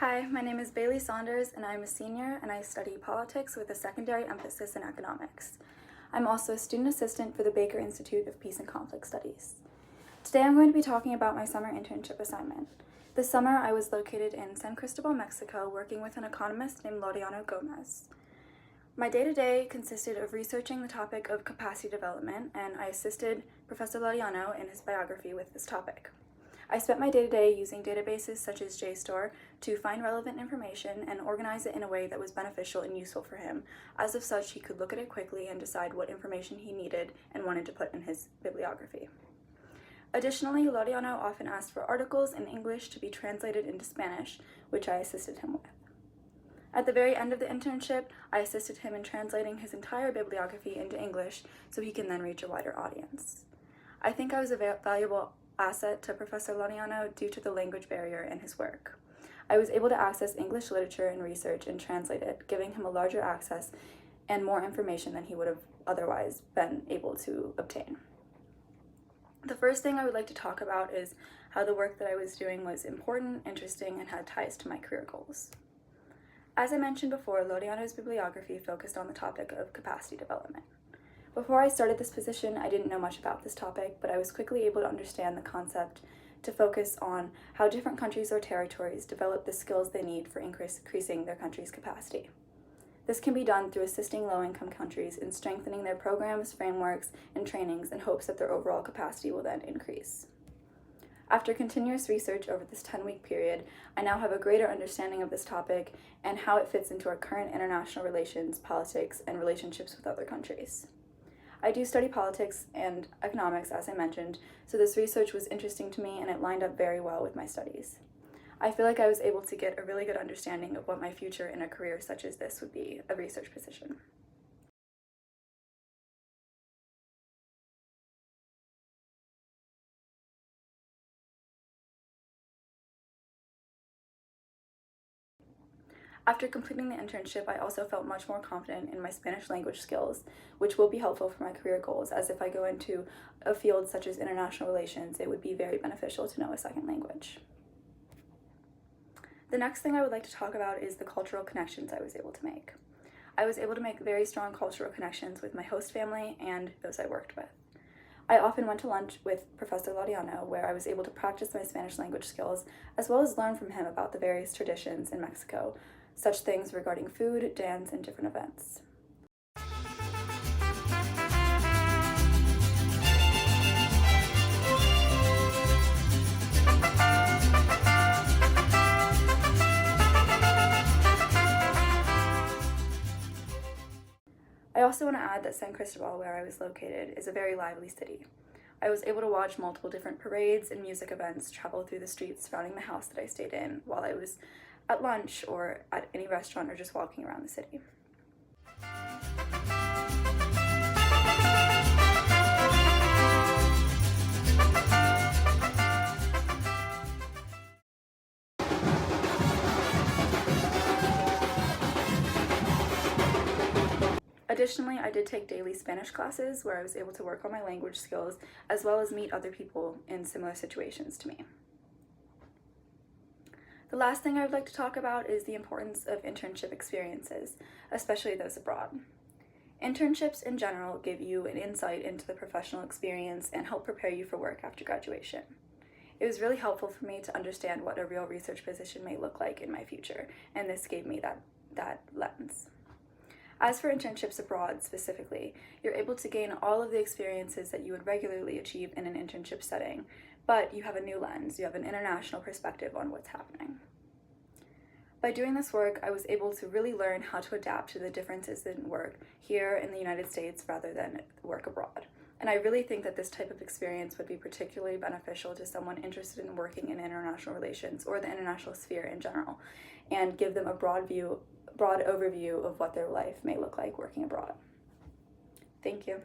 Hi, my name is Bailey Saunders and I'm a senior and I study politics with a secondary emphasis in economics. I'm also a student assistant for the Baker Institute of Peace and Conflict Studies. Today I'm going to be talking about my summer internship assignment. This summer I was located in San Cristobal, Mexico, working with an economist named Laureano Gomez. My day-to-day consisted of researching the topic of capacity development, and I assisted Professor Laureano in his biography with this topic. I spent my day-to-day using databases such as JSTOR to find relevant information and organize it in a way that was beneficial and useful for him. As of such, he could look at it quickly and decide what information he needed and wanted to put in his bibliography. Additionally, Laureano often asked for articles in English to be translated into Spanish, which I assisted him with. At the very end of the internship, I assisted him in translating his entire bibliography into English so he can then reach a wider audience. I think I was a valuable asset to Professor Laureano due to the language barrier in his work. I was able to access English literature and research and translate it, giving him a larger access and more information than he would have otherwise been able to obtain. The first thing I would like to talk about is how the work that I was doing was important, interesting, and had ties to my career goals. As I mentioned before, Laureano's bibliography focused on the topic of capacity development. Before I started this position, I didn't know much about this topic, but I was quickly able to understand the concept to focus on how different countries or territories develop the skills they need for increasing their country's capacity. This can be done through assisting low-income countries in strengthening their programs, frameworks, and trainings in hopes that their overall capacity will then increase. After continuous research over this 10-week period, I now have a greater understanding of this topic and how it fits into our current international relations, politics, and relationships with other countries. I do study politics and economics, as I mentioned, so this research was interesting to me and it lined up very well with my studies. I feel like I was able to get a really good understanding of what my future in a career such as this would be, a research position. After completing the internship, I also felt much more confident in my Spanish language skills, which will be helpful for my career goals, as if I go into a field such as international relations, it would be very beneficial to know a second language. The next thing I would like to talk about is the cultural connections I was able to make. I was able to make very strong cultural connections with my host family and those I worked with. I often went to lunch with Professor Laureano, where I was able to practice my Spanish language skills, as well as learn from him about the various traditions in Mexico, such things regarding food, dance, and different events. I also want to add that San Cristobal, where I was located, is a very lively city. I was able to watch multiple different parades and music events travel through the streets surrounding the house that I stayed in while I was at lunch or at any restaurant or just walking around the city. Additionally, I did take daily Spanish classes where I was able to work on my language skills as well as meet other people in similar situations to me. The last thing I would like to talk about is the importance of internship experiences, especially those abroad. Internships in general give you an insight into the professional experience and help prepare you for work after graduation. It was really helpful for me to understand what a real research position may look like in my future, and this gave me that lens. As for internships abroad specifically, you're able to gain all of the experiences that you would regularly achieve in an internship setting, but you have a new lens, you have an international perspective on what's happening. By doing this work, I was able to really learn how to adapt to the differences in work here in the United States rather than work abroad. And I really think that this type of experience would be particularly beneficial to someone interested in working in international relations or the international sphere in general, and give them a broad overview of what their life may look like working abroad. Thank you.